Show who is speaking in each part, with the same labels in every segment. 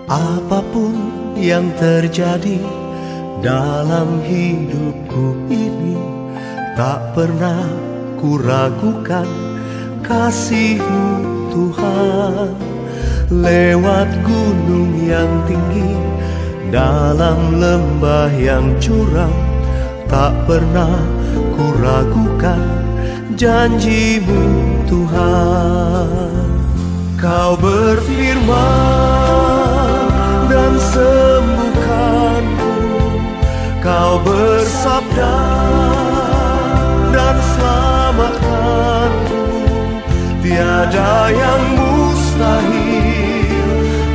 Speaker 1: Apapun yang terjadi dalam hidupku ini, tak pernah kuragukan kasih-Mu Tuhan. Lewat gunung yang tinggi, dalam lembah yang curam, tak pernah kuragukan janji-Mu Tuhan. Kau berfirman dan sembuhkanku, Kau bersabda dan selamatkanku. Tiada yang mustahil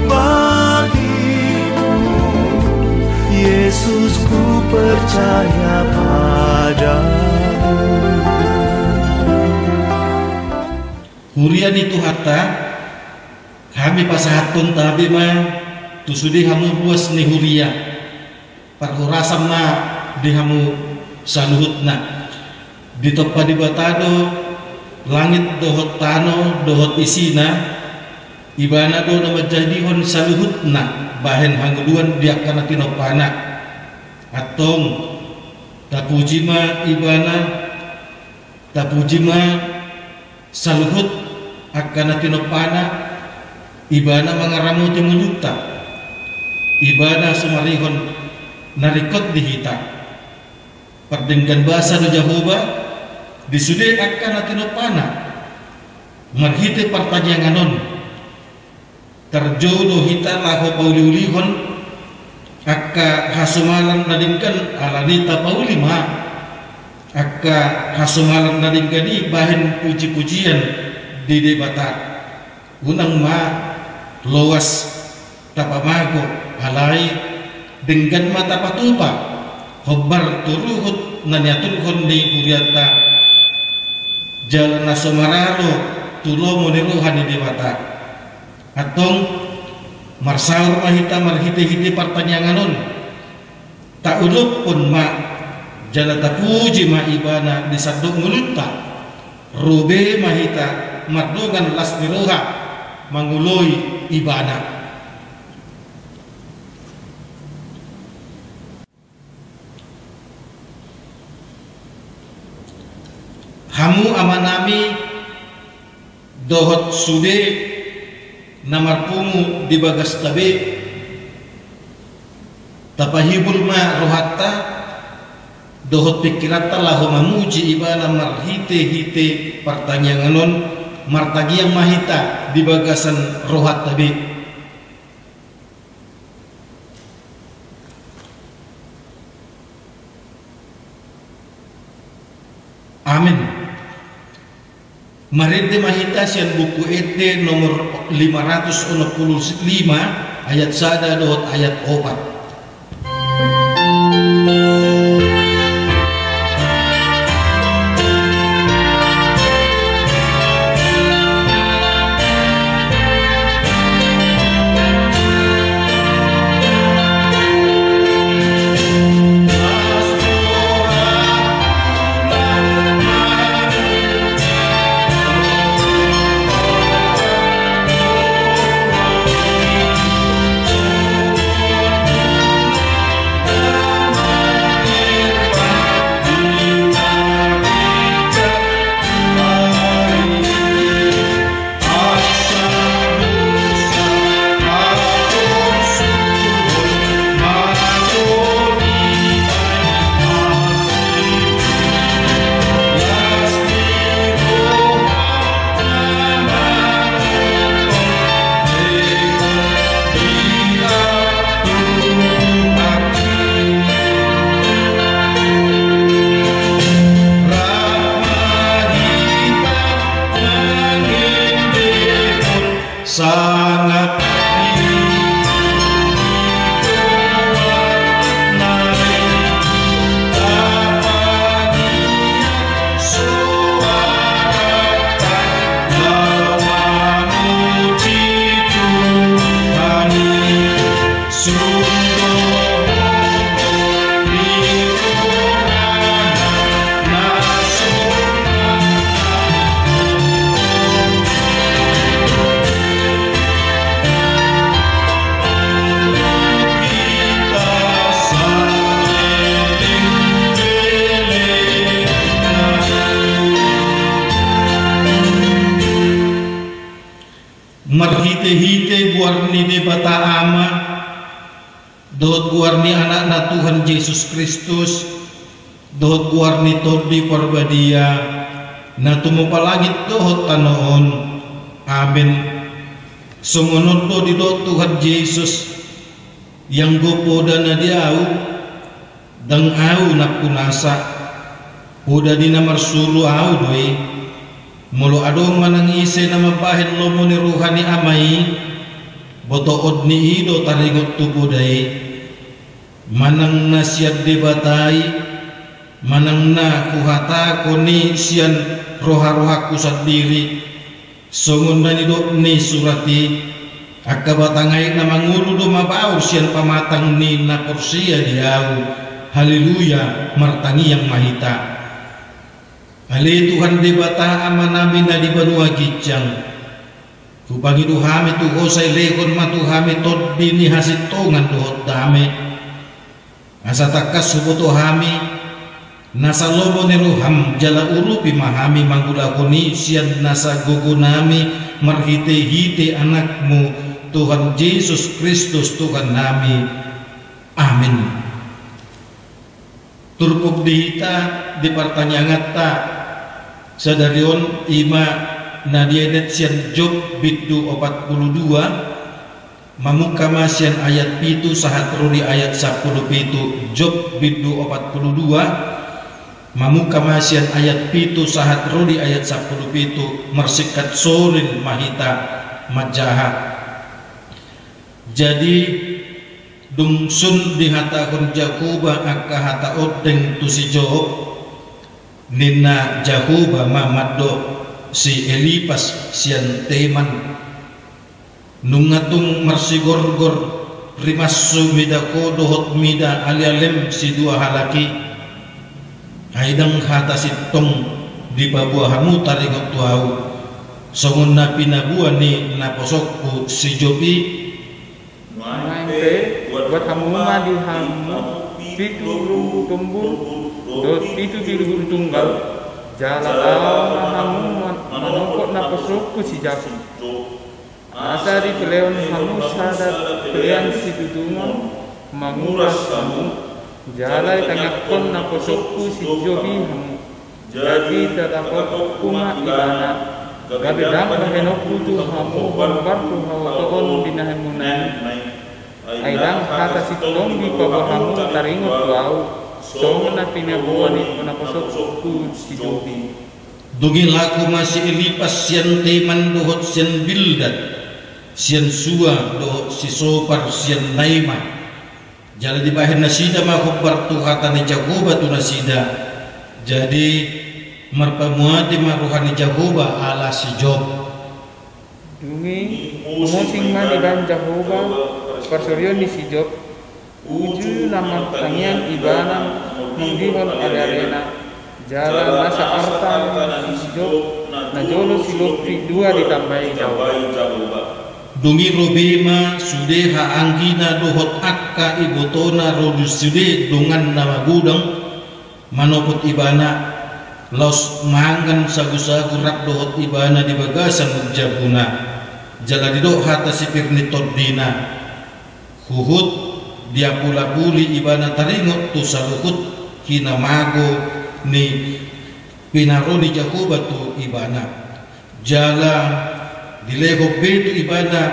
Speaker 1: bagimu, Yesus, ku percaya padamu.
Speaker 2: Hurian itu hatta kami pasahatun tabi ma tu sudi hamu buas ni huria parhurasam na di hamu saluhut na ditopa di batado langit dohot tano dohot isina ibana do na majadihon saluhut na bahen hanguluan dia kana tinopana atong tapujima ibana tapujima saluhut akana tinopana ibana mangaramu timunyukta ibana sumarihon narikot dihita perdengkan bahasa do Jehovah disude akan atinopana marhite pertanyaanganon terjodoh hita laho pauliulihon akka hasumalan nadingkan alanita paulima akka hasumalan nadingkani bahen puji-pujian di debata unang ma loas tapamago alai dengan mata patupa hobar turuhut naniaturhon di kuriata jalan nasomaralo tulo moniruhan di dewata atong marsaur mahita marhite-hite pertanyaanganon tak ulup pun ma jala tapuji ma ibana disaduk mulutta rube mahita mardogan las niruha manguloi ibana. Hamu amanami dohot sude namarpungu di bagas tabe tapahibul ma rohatta dohot pikirata lahu mamuji ibana marhite-hite pertanyaanganon martagi yang mahita di bagasan rohat tabe. Amin. Marinde mahita sian buku ete nomor 565 ayat sada dohot ayat 4. marhite-hite buarni de bata ama dohot buarni anak-anak Tuhan Yesus Kristus dohot buarni tordi parbadia na tumupalangit dohot tanoon. Amin. Sumunod do di dohot Tuhan Yesus yang gopoda na diau dang au na punasa uda di namar sulu au doi mulo adong manang ise na mabahin lomo ni ruhani amai botood ni ido taringot tubudai manang na siad debatai manang na kuhata ko ni sian roha-roha kusat diri songon na nido ni surati akabatangay na mangulo do mabaw siyan pamatang ni na porsiya diaw. Haleluya, martangi yang mahita. Ali Tuhan di bata ama namin na di banua gijang. Kupagi duhami tuho say lekon matuhami tod bini hasitongan dohot dami. Asa takas subuto hami nasa lobo ni ruham jala urupi mahami manggulakoni siyan nasa gugunami marhite-hite anakmu Tuhan Yesus Kristus Tuhan nami. Amin. Turpuk dihita di pertanyaan ta sadarion ima nadiedet sian Job bidu 42 mamukama sian ayat pitu sahat rudi ayat 10 pitu Job bidu 42 mamukama sian ayat pitu sahat rudi ayat 10 pitu mersikat solin mahita majaha. Jadi dungsun dihatahun Jakuba akka hata odeng tu si Job nina Jakuba mamado si Elipas sian teman nungatung marsigorgor rimasu mida kodohot mida alialem si dua halaki haidang hata si tong di pabuahamu taringot tuau songon na pinabuan ni naposokku si Jobi
Speaker 3: buat kamu mah di hamu pitu tumbur dot pitu biru tunggal jalan Allah hamu manokot na pasukku si Japi asari peleon hamu sadat pelean si tutungan manguras hamu jalai tangakon na pasukku si Jobi hamu jadi tatakot kuma ibana gabedang kahenokku tu hamu barbar tu hawa toon binahan munai aidang kata si tolong di pabahamu taringot tuau song na pinabuan ni panapasok ku si Jobi
Speaker 2: dugi laku masih Elipas sian teman dohot sian Bildad sian Sua dohot si Sopar sian Naima jala dibahin nasida makhubar tuhatan ni Jakoba tu nasida jadi marpamuati maruhani Jakoba ala si Job
Speaker 3: dungi umosing man iban Jakoba Persoryon di si Job uju nama tangian ibana menggihon arena jalan nasa arta si Job na jolo si Lopri dua ditambahi Jawa
Speaker 2: dungi robema sudeha anggina dohot akka ibotona rodu sude dongan nama gudang manopot ibana los manggan sagu-sagu rak dohot ibana di bagasan jabuna jala didok hata si pirni todina huhut dia pula-puli ibana taringot tu saluhut kina mago ni pinaroni Jakoba tu ibana jala dilego betu ibana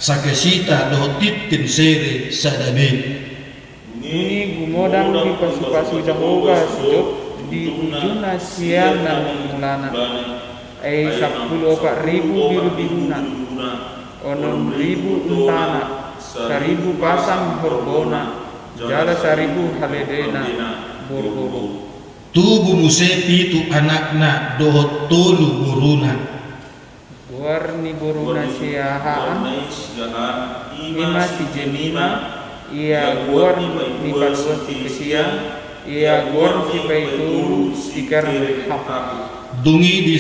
Speaker 2: sakesita dohot titin sere sadabe
Speaker 3: ini gumodang di pasu-pasu Jakoba si Job di ujuna siang dan mulana 10.000 biru-biruna 6.000 untana 1.000 pasang horbona jala 1.000 haledena buru-buru
Speaker 2: tubuh musepi tu anakna dohot tolu buruna
Speaker 3: warni buruna siahaan ima si Jemima ia guar ni paduan si kesiang ia guar si paitulu si karhap
Speaker 2: dungi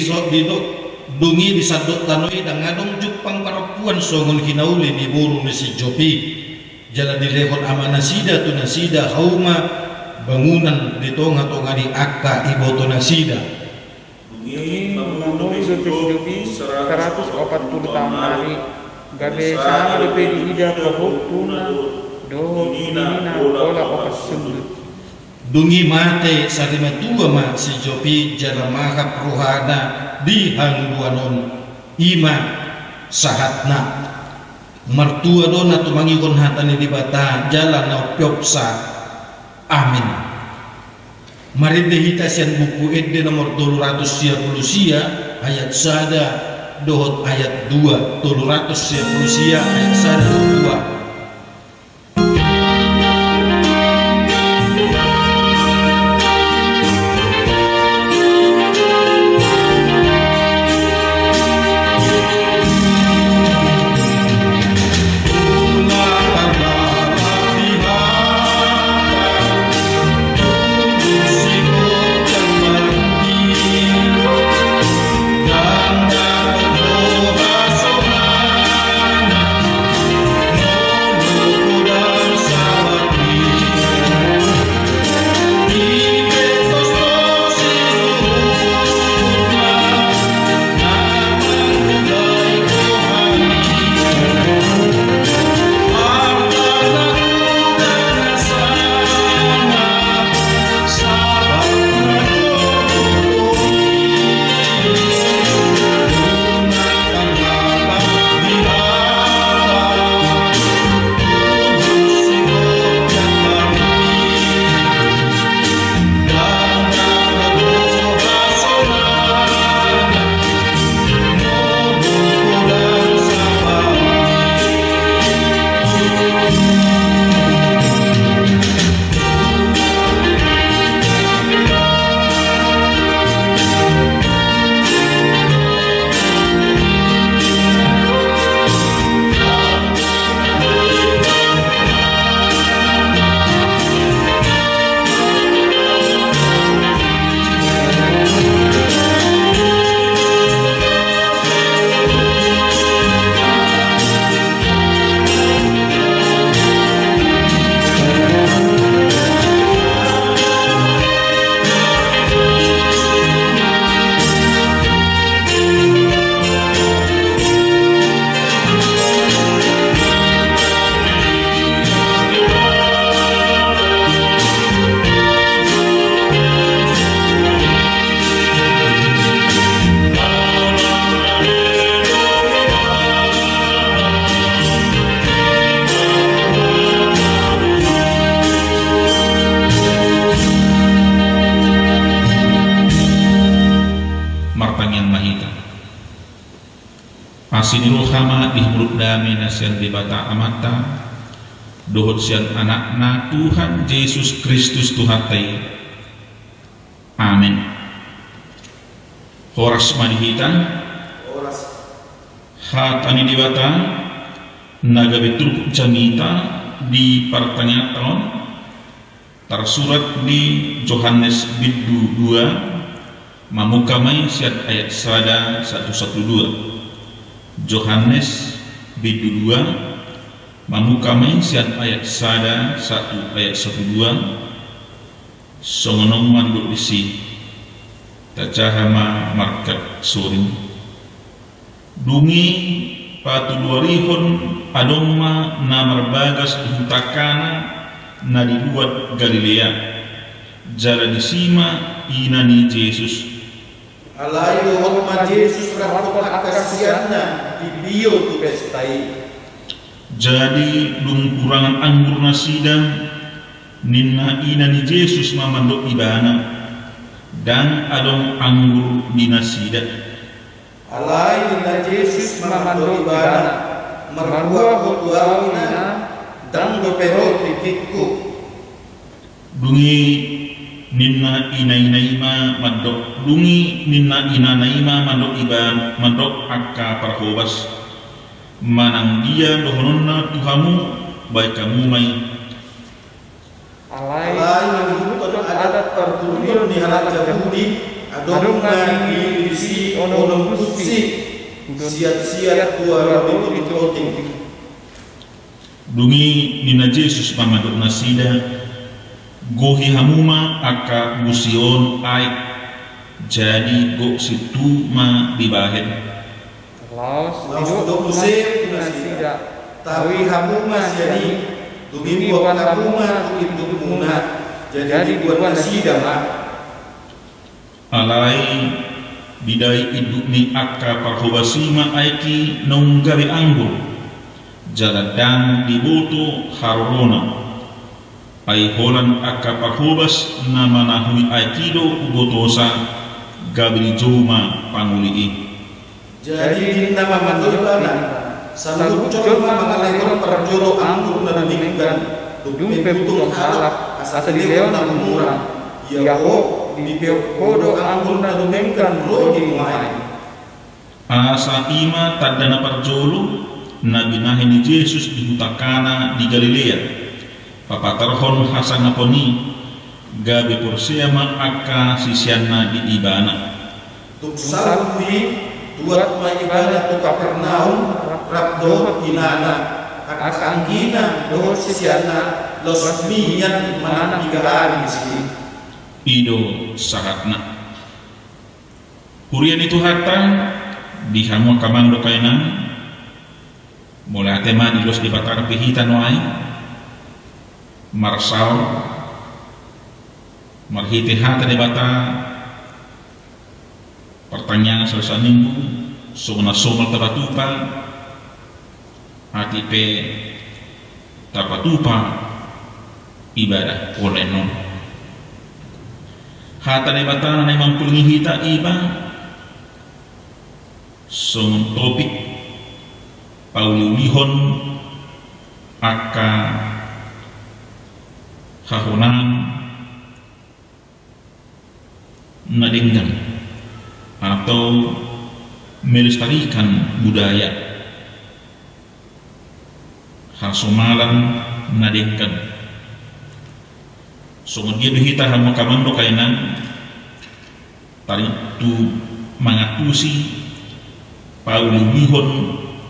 Speaker 2: di sadot tanoi dan ngadong jupang parapuan songon hinauli di buru si Jopi jalan dilehon ama nasida tu nasida hauma bangunan di tonga-tonga di akka iboto nasida
Speaker 3: ini umur hidupi 140 tahun hari. Gabe sama lepe di ida pahutuna doh dinina pola opas sembut.
Speaker 2: Dungi mate sarima tua ma si jopi jala maha peruhana di hangguanon ima sahatna mertua dona tumangigon hatani di bata jalan na pyopsa amin. Mari dehita sian buku edde nomor 230 sia ayat sada dohot ayat 2 230 sia ayat sada dohot 2.
Speaker 4: Asinirul hama dihurut dami nasian dibata amata dohot sian anakna Tuhan Yesus Kristus Tuhatai. Amin. Horas manihitan hatani dibata naga betul jamita di pertanyaan tersurat di Yohanes bidu 2 mamukamai siat ayat sada 112. Yohanes bidu 2 mamukamai siat ayat sada 1 ayat 12 songonong manduk disi tacahama markat suring dungi patu luarihon adongma namar bagas huntakana na dibuat Galilea jala disima inani Yesus
Speaker 1: Alayu hotma Yesus rakot akasianna di bio tu pestai.
Speaker 4: Jadi dum kurangan anggur nasida ninna inani Yesus mamandok ibana dan adong anggur di nasida.
Speaker 1: Alayu na Yesus mamandok ibana marua hotuawina dan dopeho titikku.
Speaker 4: Dungi ninna inainaima mandok dungi ninna inanaima mandok iban mandok akka parhobas manang dia dohononna Tuhamu baik kamu mai
Speaker 1: alai menuntut adat perturun di halaman Yahudi adong ngani isi onom gusti siat-siat tua rabi itu
Speaker 4: dungi nina Yesus mamandok nasida gohi hamuma aka gusion aik jadi go situ ma dibahen
Speaker 3: Laos
Speaker 1: hidup musim tidak tawi hamunga jadi dumi buat hamunga hidup muna jadi buat nasida ma
Speaker 4: alai bidai iduk ni akka parhubasima aiki nonggari anggur jaladang diboto harona ai holan akka parhubas nama nahui aikido ubotosa gabri joma panguli
Speaker 1: jadi nama mandulana selalu coba mengalihkan perjodoh anggur dan diminggan dumpe butung halap asal di leon dan murah yaho di kodo anggur dan diminggan rodi mai
Speaker 4: asa ima tadana perjolo nabi nahini Yesus di hutakana di Galilea papatarhon hasan naponi gabe porsiama akka sisianna di ibana
Speaker 1: tuk salvi buat ibadah tu Kapernaum rabdo inana akan gina do sisiana los miyan mana digahari sini
Speaker 4: ido sahatna hurian itu hatta dihamu kamang do kainan mulai tema di los dibatar pihitan wai marsal marhiti hata debata pertanyaan selesai minggu soma tabatupa hati pe tabatupa ibadah oleh non hata debata na mampulingi hita iba somon topik pauliulihon aka hahunan nadinggan atau melestarikan budaya hasumalan nadengkan dia duhita hama kamando kainan taritu mangatusi paulumihon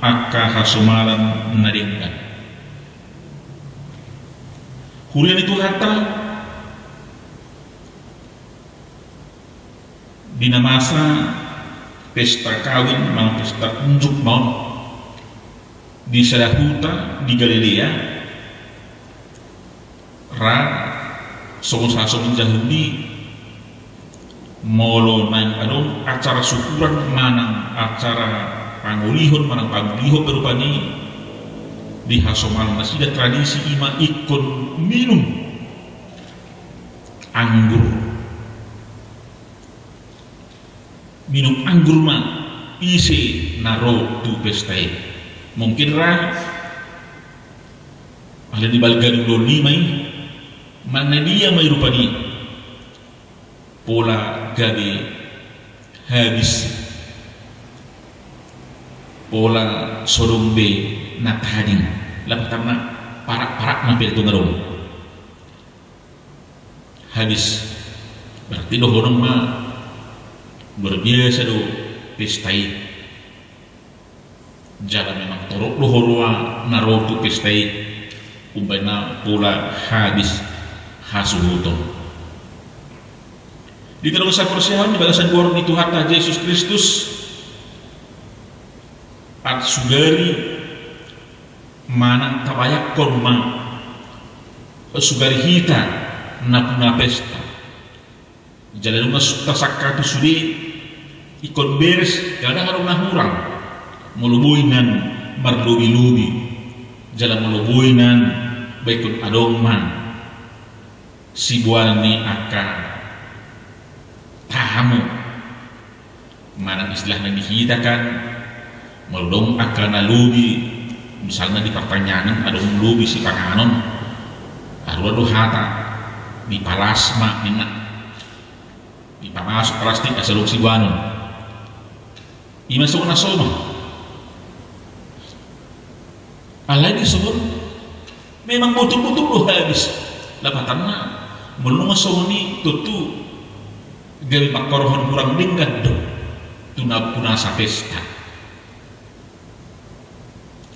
Speaker 4: akka hasumalan nadengkan hurian itu hatta dina masa pesta kawin mang pesta unjuk mau di Sadahuta di Galilea ra songon Yahudi molo nang adong acara syukuran manang acara pangulihon manang pangulihon berupani di hasomal masih tradisi ima ikon minum anggur ma isi naro tu pestai mungkin rah ada di balgan doni mai mana dia mai rupani pola gabe habis pola sorombe natading lapatama parak mampir tu ngarong habis berarti dohorong ma berbiasa do pestai jalan memang torok lohorwa narotu pestai umpana pula habis hasuhuton di dalam sakursihan di balasan gorong itu hatta Yesus Kristus at sugari manang tabayak korma sugari hita napuna pesta jalan rumah tasakatu sudi ikon beres kadang harus nahurang mulubuinan marlubi-lubi jalan mulubuinan baikun adongman si buan ni akan tahamu mana istilah yang dihitakan meludong akan nalubi misalnya di pertanyaan adong lubi si panganon aru hata di palasma enak di pamasuk plastik asaluk si buanon imasuk na soma alai disebut memang betul-betul lo habis lapatan na melunga soni tutu gawe makorohon kurang dingkat do tunab kunasa pesta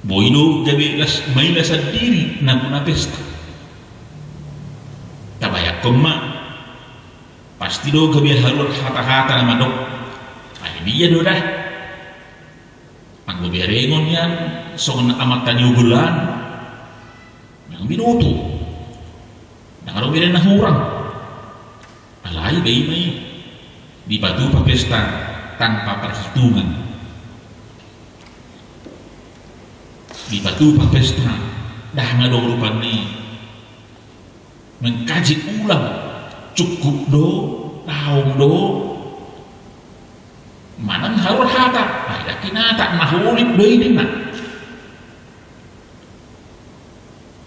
Speaker 4: boido gawe las maila sa diri na kuna pesta tabayak koma pasti do gabi harur hata-hata nama dok. Dia do dah. Anggo berengon yan songon amat tanyugulan. Yang binoto. Nangaro beren nah urang. Alai bayi mai di batu pesta tanpa perhitungan. Di batu pesta dah ngadong rupani mengkaji ulang cukup do taung do manang harur hata ada kinata nahulit do ini nak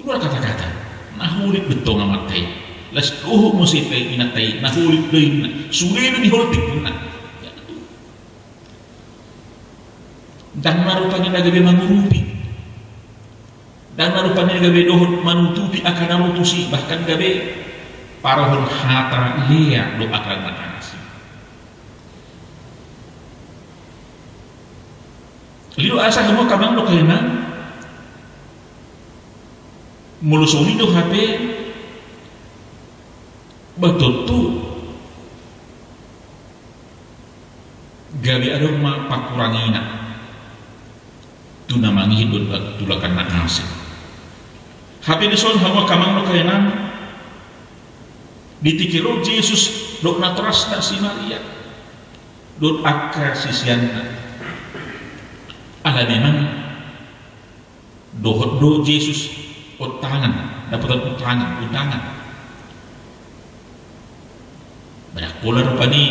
Speaker 4: keluar kata-kata nahulit betul amat teh las musik teh ina teh nahulit do ini sulit di holtik nak dan marupanya nagabe mangurupi dan marupanya gabe dohon manutupi akan narutusi bahkan gabe parahon hata lea do akan matanasi lido asa semua kamang do kena mulusuni do HP betul tu gabe adong ma pakurangina tu namangi hidun tulakan nasi HP dison hawa kamang do kena ditikiro Yesus dok natras na si Maria dok akka sisianna ala memang do Yesus utangan dapat utangan banyak pola rupani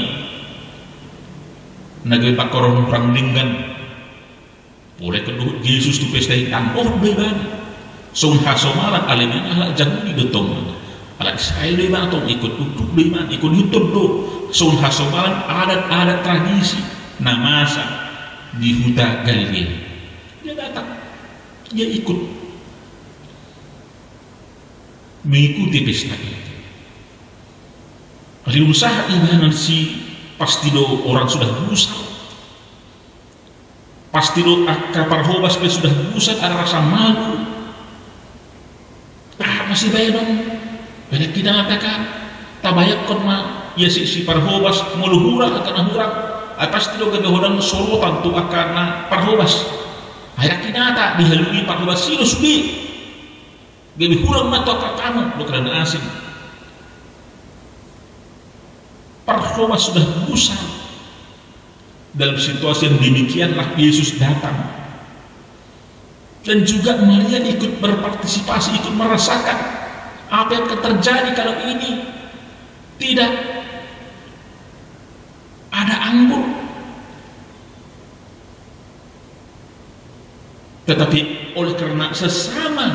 Speaker 4: nagay pakorong perang linggan boleh kedua Yesus tu pesta hitam beban sun hasomalan alemen ala jangan didotong ala Israel beban atau ikut duduk beban ikut hidup do sun hasomalan adat tradisi namasa di huta Galilea dia datang dia ikut mengikuti pesta itu hari usaha ibanan si pasti do orang sudah busal pasti do kapar hobas sudah busan ada rasa malu masih bayar dong banyak kita ngatakan tabayak kon ma ya si parhobas muluhura akan hurang pasti do gabehodan sorotan tu akan parhobas hayat kinata dihalui parhobas sino sudi gabe hurang ma to katamu do karena asing parhobas sudah busan dalam situasi yang demikianlah Yesus datang dan juga Maria ikut berpartisipasi, ikut merasakan apa yang akan terjadi kalau ini tidak ada anggur. Tetapi oleh karena sesama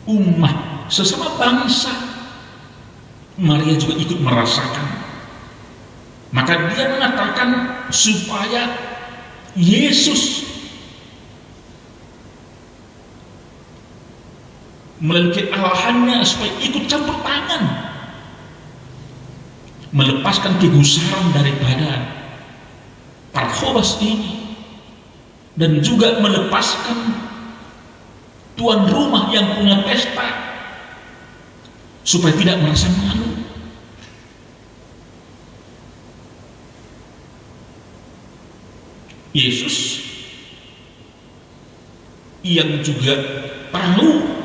Speaker 4: umat, sesama bangsa, Maria juga ikut merasakan. Maka dia mengatakan supaya Yesus melalui alahannya supaya ikut campur tangan melepaskan kegusaran daripada parhobas ini dan juga melepaskan tuan rumah yang punya pesta supaya tidak merasa malu. Yesus yang juga tahu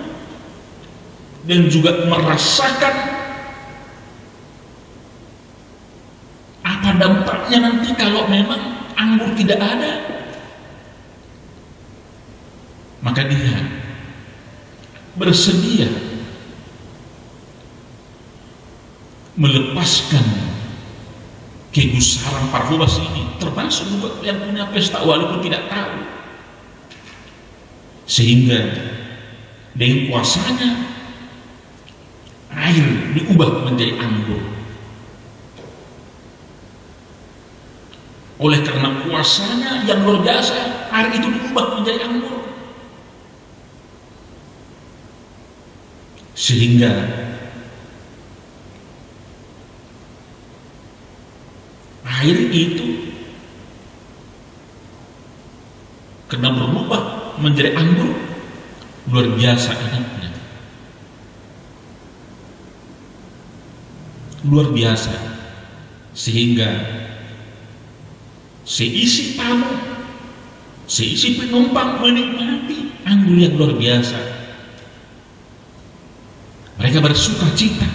Speaker 4: dan juga merasakan apa dampaknya nanti kalau memang anggur tidak ada, maka dia bersedia melepaskan kegusaran parhobas ini, termasuk juga yang punya pesta walaupun tidak tahu, sehingga dengan kuasanya air diubah menjadi anggur. Oleh karena kuasanya yang luar biasa, air itu diubah menjadi anggur, sehingga air itu kena berubah menjadi anggur. Luar biasa enaknya. luar biasa, sehingga seisi tamu, seisi penumpang menikmati anggur yang luar biasa. Mereka bersuka cita.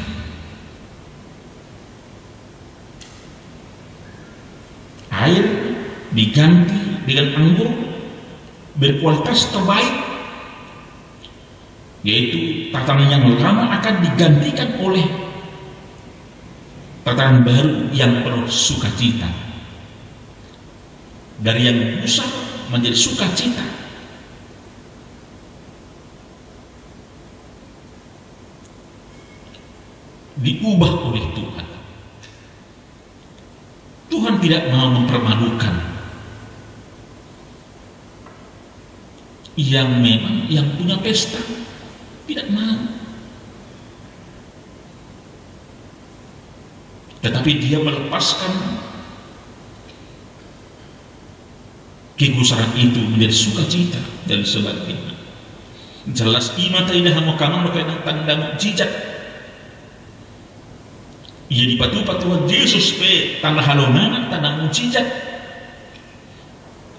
Speaker 4: Air diganti dengan anggur berkualitas terbaik, yaitu tatanan yang lama akan digantikan oleh tatanan baru yang penuh sukacita. Dari yang gusar menjadi sukacita. Diubah oleh Tuhan. Tuhan tidak mau mempermalukan yang memang yang punya pesta, tidak mau. Tetapi dia melepaskan kegusaran itu menjadi sukacita dan sebagainya. Jelas imata idah mukamang berkaitan tanda mukjizat. Ia dipatu-patuan Yesus pe tanda halongan tanda mukjizat.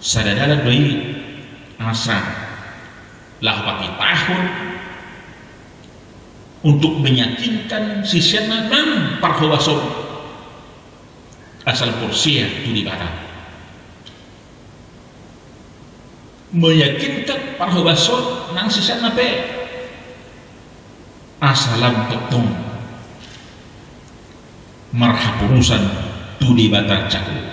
Speaker 4: Sadadala doi asa lah pati tahun untuk meyakinkan sisiana dan parhawason asal Persia itu di barat, meyakinkan parhawason nang sisiana pe asalam totong marhapurusan tu di batat cakul.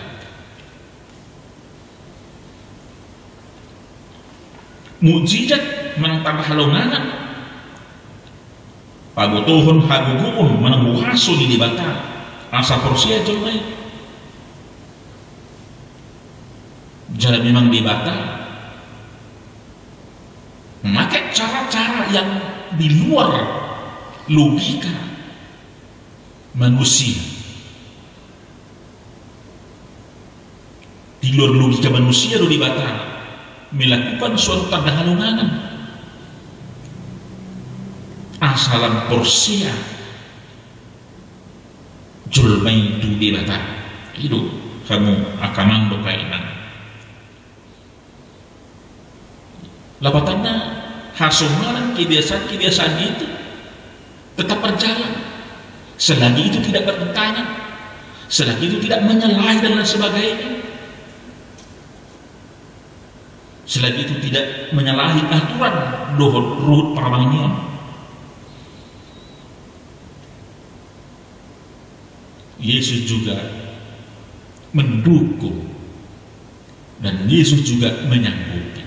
Speaker 4: Mukjizat menang halonganan pabutuhun haguguun menang buhaso di batat asa Persia jolmai jalan memang di batat memakai cara-cara yang di luar logika manusia, di luar logika manusia di batal melakukan suatu tanda halonganan asalan Persia julmai itu di batal itu kamu akan kainan lapatannya hasomalan kebiasaan itu tetap berjalan selagi itu tidak bertentangan, selagi itu tidak menyalahi dan lain sebagainya, selagi itu tidak menyalahi aturan ruhut paramangian. Yesus juga mendukung dan Yesus juga menyanggupi.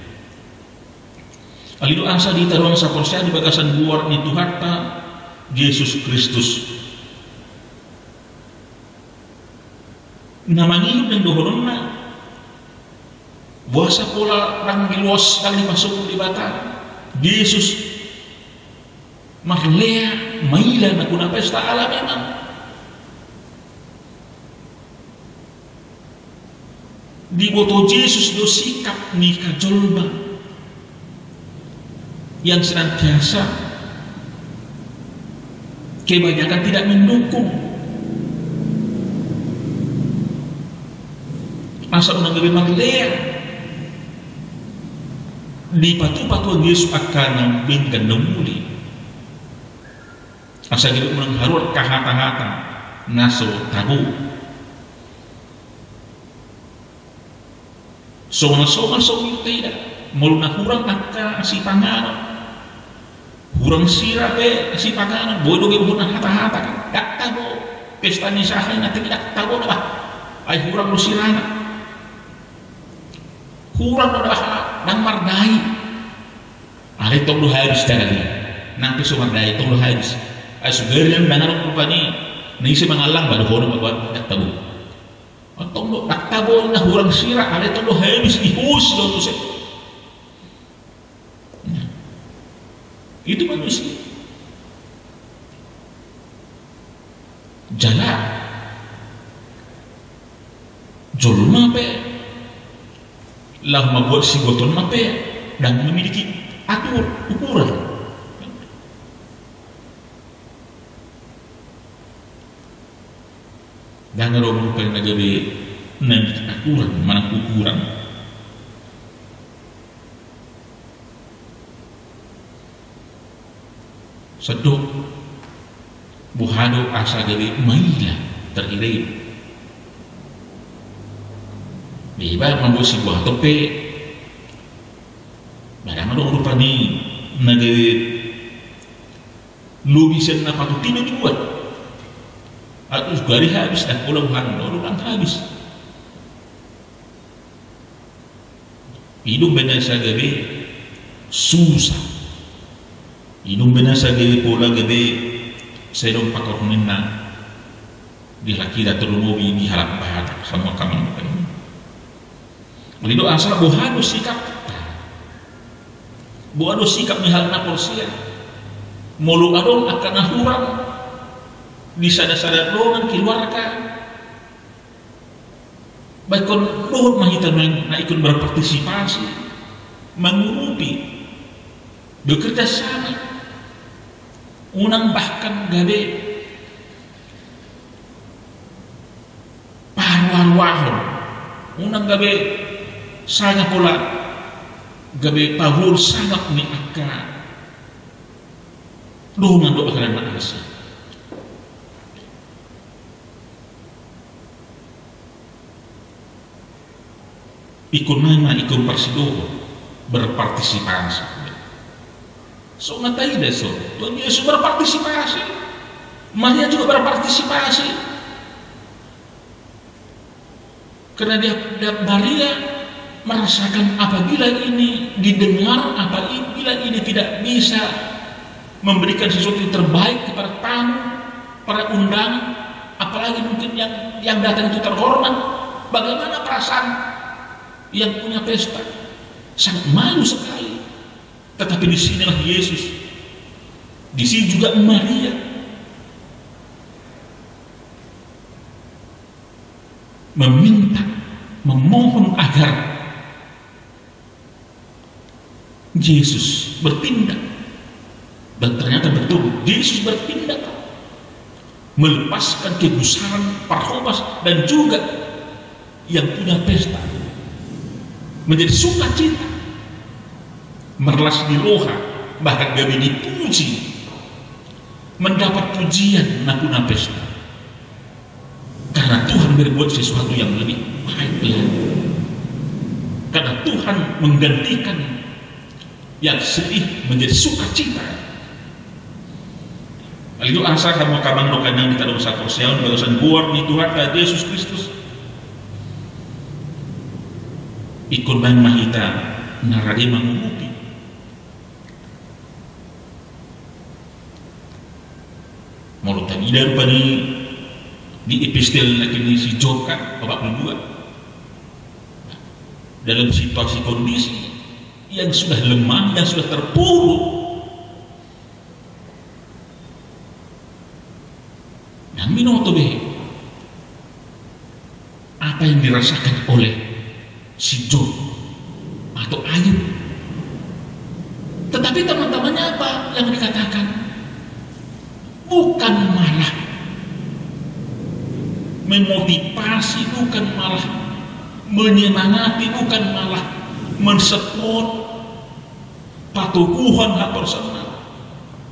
Speaker 4: Alidu asa di taruang saporsia di bagasan buar itu harta Yesus Kristus namanya dan dohorona buasa pola rang gilos kali masuk di batal Yesus marlea maila na kuna pesta ala memang di boto Yesus do sikap ni kajolba yang senantiasa kebanyakan tidak mendukung masa unang gabi maglea di patu-patuan Yesus akan bingkan nemuli asa gitu unang harut kahata-hata naso tabu soma-soma tidak muluna hurang akka si panganan hurang sirape si panganan bodoh ge hurang hata-hata kan dak tabo pesta nisahay na tidak tabo na ba ay hurang lu sirana kurang dah nang mardai ale tong lu habis tadi nang piso mardai tong lu habis ay sugerian dangan rupani ni si mangalang baru hono bagwan dak tabu tong lu dak tabo na hurang sira ale tong lu habis ihus do tu se itu manusia jalan jolma pe lah membuat si goton mape dan memiliki atur ukuran. Jangan orang rupa yang nagabe nanti akuran, mana ukuran. Seduk buhado asa gabe maila terirai. Diba mambo si buah tope. Barang ada rupa ni nagabe lubisan na patutino dibuat. Atus gari habis dah pulang orang habis. Hidup benar gabe susah. Hidup benar gabe pola gabe sedong pakorunin na di laki datul mobi di harap bahat sama kamang bukan. Melido asal bohado sikap. Bohado sikap ni hal na porsia. Molu adong akan nahuram di sada-sada dongan keluarga baikon dohot mahita na ikut berpartisipasi mengurupi bekerja sama unang bahkan gabe paruar-wahon unang gabe sangat pula gabe pahur sangat ni akka dongan do akalan maasa. Ikut nama ikut persidoho berpartisipasi. So ngatai deh so, Tuhan Yesus berpartisipasi, Maria juga berpartisipasi. Karena dia Maria merasakan apabila ini didengar, apabila ini tidak bisa memberikan sesuatu yang terbaik kepada tamu, para undangan, apalagi mungkin yang datang itu terhormat, bagaimana perasaan yang punya pesta? Sangat malu sekali. Tetapi di sinilah Yesus, di sini juga Maria meminta, memohon agar Yesus bertindak. Dan ternyata betul Yesus bertindak, melepaskan kegusaran Barnabas dan juga yang punya pesta menjadi sukacita, merlas di roha, bahkan gabe dipuji, mendapat pujian nakuna pesta karena Tuhan berbuat sesuatu yang lebih baik lagi, karena Tuhan menggantikan yang sedih menjadi sukacita. Itu asa kamu kamang dokan yang kita dosa korseon bagusan buar di Tuhan ke Yesus Kristus. Ikut bang mahita narade mengurupi. Malu tadi dari pani di epistel lagi si Joka babak kedua. Dalam situasi kondisi yang sudah lemah, yang sudah terpuruk, dan minotobe apa yang dirasakan oleh si Job atau Ayub. Tetapi teman-temannya apa yang dikatakan? Bukan malah memotivasi, bukan malah menyemangati, bukan malah mensupport patukuhan atau senang,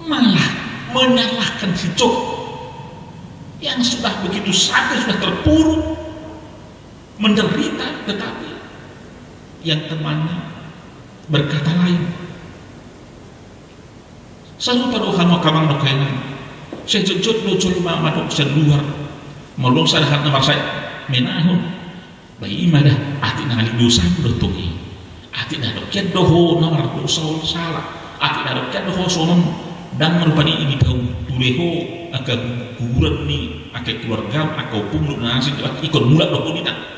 Speaker 4: malah menyalahkan si Job yang sudah begitu sakit, sudah terpuruk, menderita, tetapi yang temannya berkata lain. Selalu pada kamu kamang dokainan, saya jujur lucu mama dok seluar, melong sadahat nama saya menahun, bayi imadah, ati nali dosa dotungi, ati nadok kian doho nomor dosa salah, ati nadok kian doho sonom dan merupani ini tahu tuleho agak kuburan ni, agak keluarga, agak pumlu nasi, ikut mulak doko ni nak.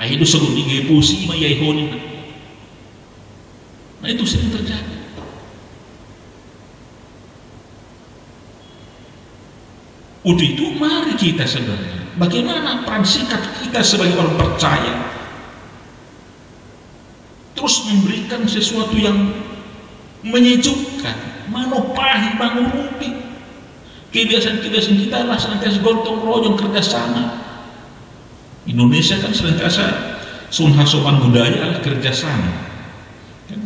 Speaker 4: Itu sebut tinggi pusi mayai honin. Nah itu sering terjadi. Untuk itu mari kita sebenarnya bagaimana peran sikap kita sebagai orang percaya terus memberikan sesuatu yang menyejukkan, manopahi, mengurupi kebiasaan-kebiasaan kita lah senantiasa gotong royong kerjasama Indonesia kan senantiasa sunhasoman budaya adalah kerjasama, kan?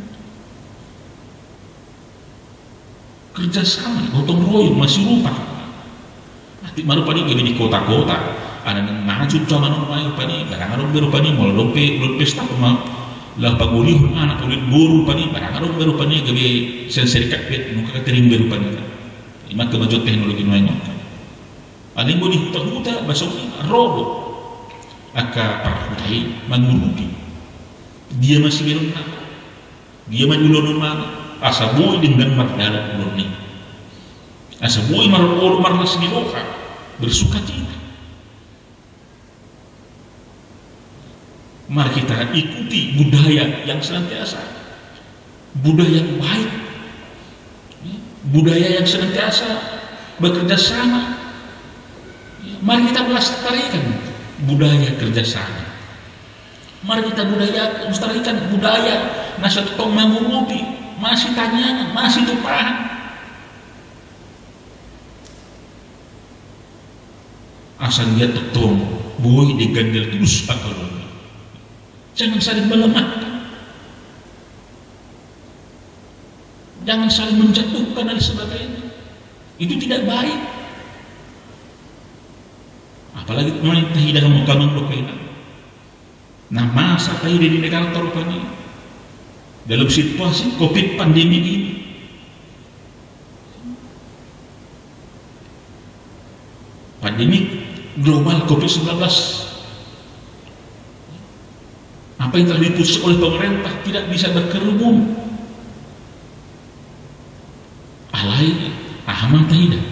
Speaker 4: Kerjasama, gotong royong, masih rupa. Nanti malu pani di kota-kota, ada yang ngajut zaman orang pani, barang-barang baru pani, mau lompe pesta pemal, lah pagulih anak ulit buru pani, barang-barang baru pani, gawe serikat pet, muka ketering baru pani. Imak kemaju teknologi nuanya. Ada yang boleh huta-huta, basok robo, aka parhutai mangurupi. Dia masih belum nak, dia manjulon mana. Asa boy dengan mardalat ulun ni, asa boy marlas ni loka bersuka cita. Mari kita ikuti budaya yang senantiasa, budaya yang baik, budaya yang senantiasa bekerja sama. Mari kita melestarikan budaya kerjasama. Mari kita melestarikan budaya nasa tong mangurupi. Masih tanyakan, masih tumpahan. Asal dia tetong, boy digandel terus akalnya. Jangan saling melemahkan, jangan saling menjatuhkan dan sebagainya. Itu tidak baik. Apalagi main tahi dalam mukaman lokena. Nah masa tahi di negara terupani. Dalam situasi COVID pandemi ini, pandemi global COVID-19, apa yang telah diputuskan oleh pemerintah tidak bisa berkerumun. Alai ahaman tidak.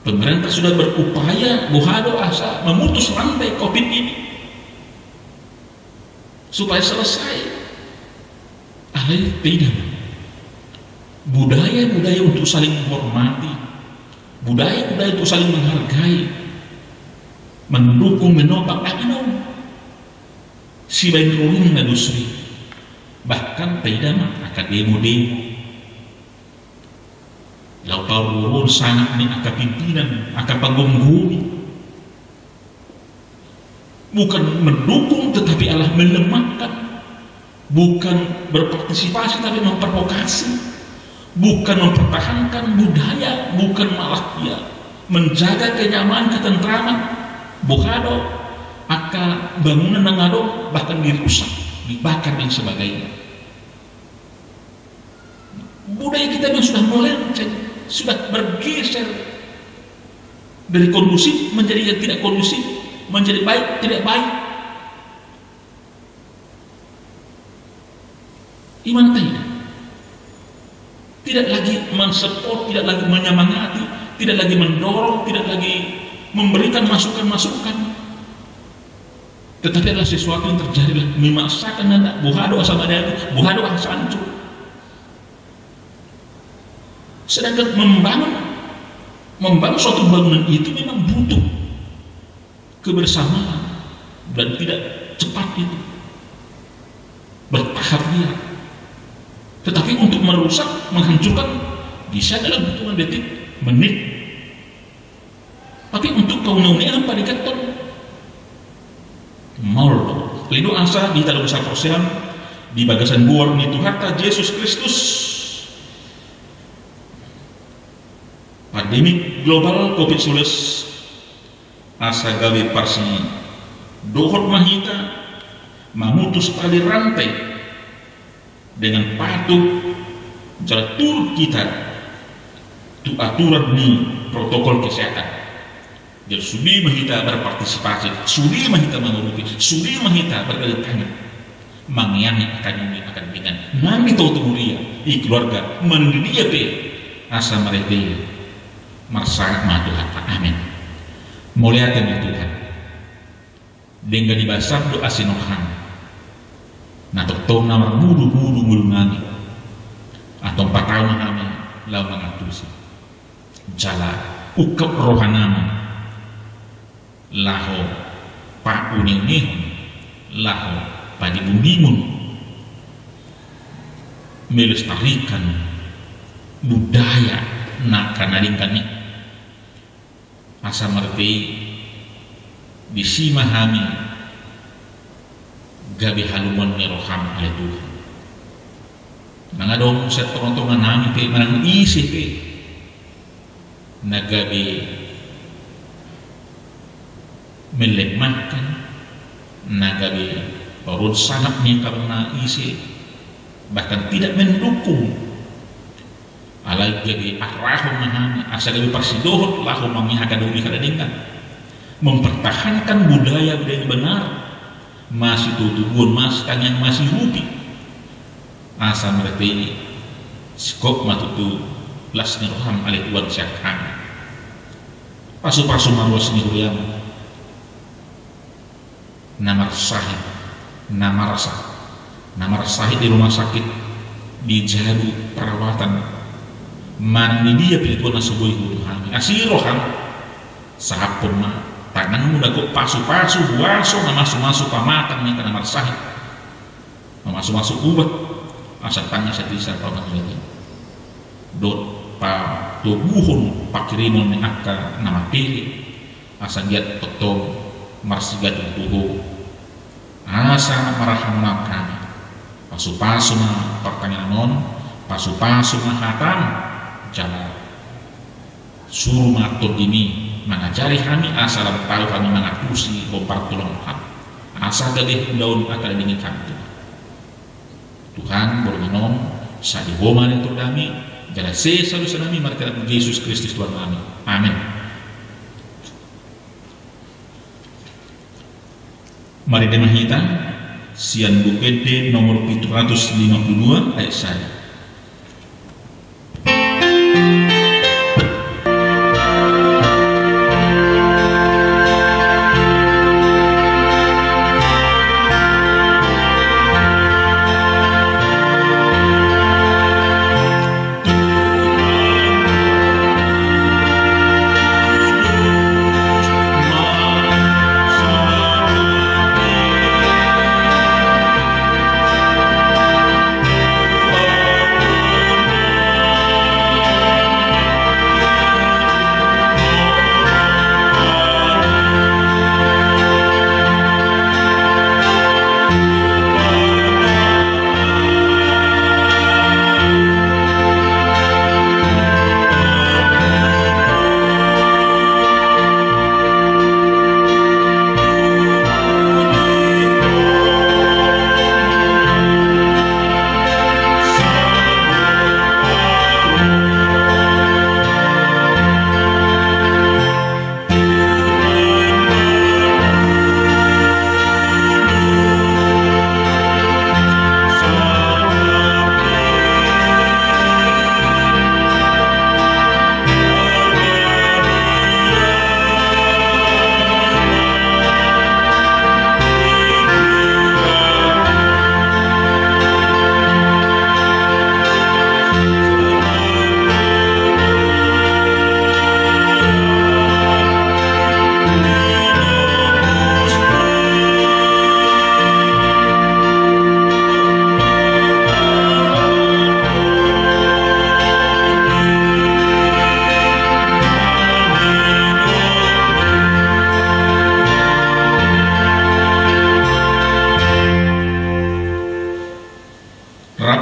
Speaker 4: Pemerintah sudah berupaya buhado asa memutus rantai COVID ini supaya selesai. Alai tidak. Budaya-budaya untuk saling menghormati, budaya-budaya untuk saling menghargai, mendukung, menopang, si bain ruling na dusri. Bahkan tidak akan demo-demo. Lau tahu sangat ni akan pimpinan, akan panggungguni. Bukan mendukung tetapi Allah melemahkan, bukan berpartisipasi tapi memprovokasi, bukan mempertahankan budaya, bukan malah ya menjaga kenyamanan, ketentraman, buhado akan bangunan nangado bahkan dirusak, dibakar dan sebagainya. Budaya kita yang sudah melenceng, sudah bergeser dari kondusif menjadi yang tidak kondusif, menjadi baik, tidak baik. Iman tidak lagi mensupport, tidak lagi menyemangati, tidak lagi mendorong, tidak lagi memberikan masukan-masukan, tetapi adalah sesuatu yang terjadi memaksakan anak buhado asal madani, buhado asal hancur. Sedangkan membangun suatu bangunan itu memang butuh kebersamaan dan tidak cepat itu, bertahap dia. Tetapi untuk merusak, menghancurkan bisa dalam hitungan detik, menit. Tapi untuk kaum-kaum pada keton mau lidu asa di dalam besar persian di bagasan buar ni Tuhan Yesus Kristus. Pandemi global COVID-19 asa gawe parsi dohot mahita memutus tali rantai dengan patuh jatuh kita tu aturan ni protokol kesehatan. Jadi sudi mahita berpartisipasi, sudi mahita mengurupi, sudi mahita berkedatangan, mengiangi akan dengan nami tau temuria i keluarga mendidia pe asa mereka marsangat Tuhan. Amin. Muliakan Tuhan dengan dibasar doa sinohan na totong na buru-buru mulungangi atau 4 tahun kami lau mengatusi jala ukap rohanami laho pa uning-ning laho padi bumimun melestarikan budaya nak kanalingkan ni asa merti di simahami gabi haluman ni roham oleh Tuhan. Nangadong sa tontongan namin pe manang isip pe nagabi melemahkan nagabi parod sanap niya karena isip bahkan tidak mendukung alay gabi arahon na namin asa gabi parsidohot lahon mamihakan ubi kadadingkan mempertahankan budaya benar masih tutubuan mas kanyang masih rupi asa mereka ini skop matutu las ni roham alih tuan syakhan pasu-pasu marwas ni huyam namar sahid di rumah sakit di jadu perawatan man ni dia pilih tuan asubui huduhami asih roham sahapun mah tangan muda kok pasu-pasu buaso na masuk-masuk pamatan ni namar sahid masuk-masuk ubat asa tanya setisa paman lagi dot pa tubuhun pakirimun ni akka nama pilih asa giat totong marsigat tubuh asa maraham kami pasu-pasu na pertanyaan pasu-pasu na hatam jalan suruh matut ini mengajari kami asa dapat tahu kami mengatusi bompar tulung kami asa gadih daun akan dingin kami Tuhan bermenom sa diboman itu kami jala selalu sanami marka Yesus Kristus Tuhan kami. Amin. Mari demahita sian bukede nomor 752 ayat saya.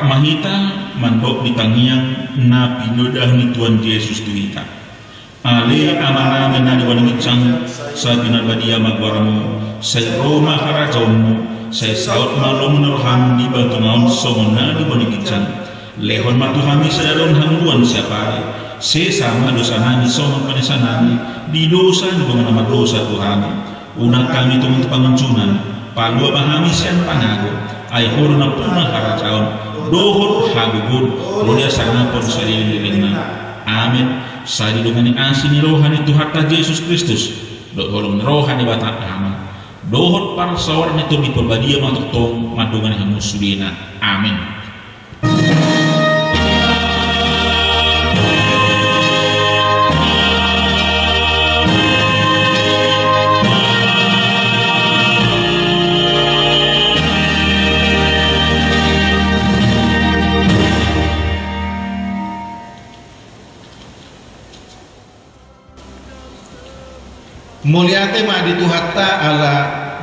Speaker 4: Mahita mandok di tangiang na pinodah ni Tuhan Yesus Tuhan ale amana menadi wanangitsang sa binarbadia magwaramu sa Roma harajamu sa saut malong narham di batunaon somona di wanangitsang lehon matuhami sa daron hangguan siapari sesama dosa nami somon panisanami di dosa di bangana dosa Tuhan unang kami tumang panguncunan palua bahami siang pangago ay horna punah harajaon dohor hagugur roda sana pon salin dirina amin sari dongani asini rohani Tuhan Yesus Kristus dohor rohani bata aman dohor para sawar ni to diperbadia matutong madungan hamusudina amin.
Speaker 2: Muliate ma dituhatta ala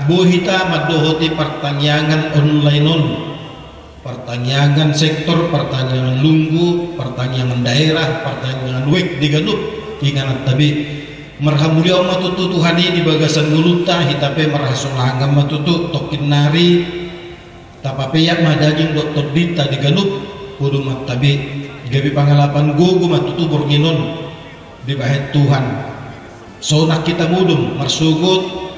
Speaker 2: bohita madohoti pertanyaan online on, pertanyaan sektor, pertanyaan lunggu, pertanyaan daerah, pertanyaan wek diganup ingat tabi marhamulia matutu Tuhani di bagasan guluta hitape marhasulangam matutu tokin nari tapapeyak madaging doktor dita diganup kudu matabi gabi pangalapan gugu matutu bornginon di bahet Tuhan. Sonak kita mudum marsugut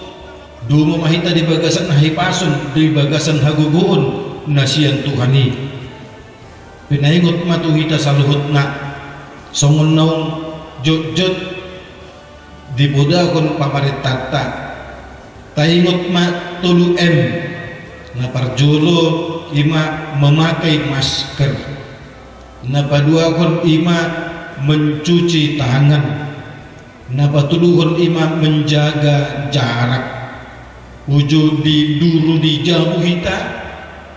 Speaker 2: dumo mahita di bagasan hahipasun di bagasan haguguun nasian Tuhani pinaingot matu hita saluhut na songon naung jot-jot di budakon pamaritata taingot ma tulu na parjulo ima memakai masker na paduakon ima mencuci tangan na patuluhon ima menjaga jarak wujud di duru di jauh hita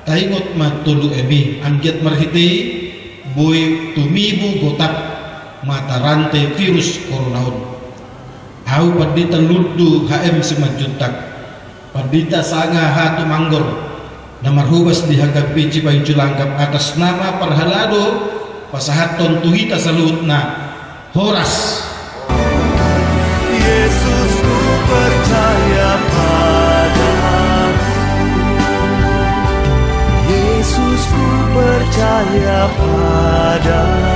Speaker 2: taingot matulu emi anggiat marhiti boy tumibu gotak mata rantai virus coronaun au padita luddu HM semajuntak padita sanga hatu manggor na marhubas dihagapi cipai julangkap atas nama perhalado pasahaton tuhita salut na horas.
Speaker 5: Yesus ku percaya padamu, Yesus ku percaya padamu.